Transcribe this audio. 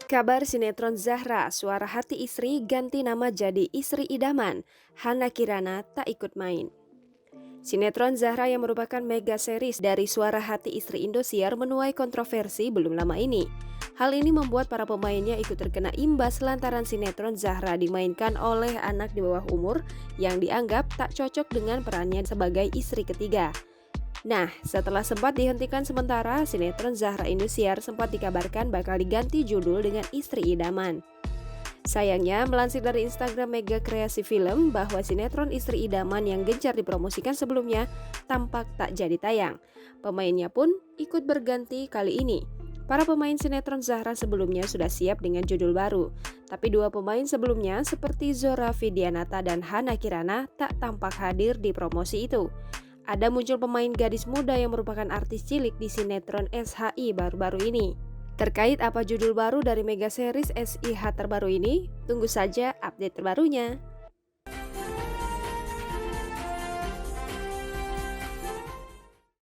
Kabar sinetron Zahra, Suara Hati Istri ganti nama jadi Istri Idaman. Hana Kirana tak ikut main. Sinetron Zahra yang merupakan mega series dari Suara Hati Istri Indosiar menuai kontroversi belum lama ini. Hal ini membuat para pemainnya ikut terkena imbas lantaran sinetron Zahra dimainkan oleh anak di bawah umur yang dianggap tak cocok dengan perannya sebagai istri ketiga. Nah, setelah sempat dihentikan sementara, sinetron Zahra Indosiar sempat dikabarkan bakal diganti judul dengan Istri Idaman. Sayangnya, melansir dari Instagram Mega Kreasi Film bahwa sinetron Istri Idaman yang gencar dipromosikan sebelumnya tampak tak jadi tayang. Pemainnya pun ikut berganti kali ini. Para pemain sinetron Zahra sebelumnya sudah siap dengan judul baru, tapi dua pemain sebelumnya seperti Zora Vidianata dan Hana Kirana tak tampak hadir di promosi itu. Ada muncul pemain gadis muda yang merupakan artis cilik di sinetron SHI baru-baru ini. Terkait apa judul baru dari mega series SIH terbaru ini, tunggu saja update terbarunya.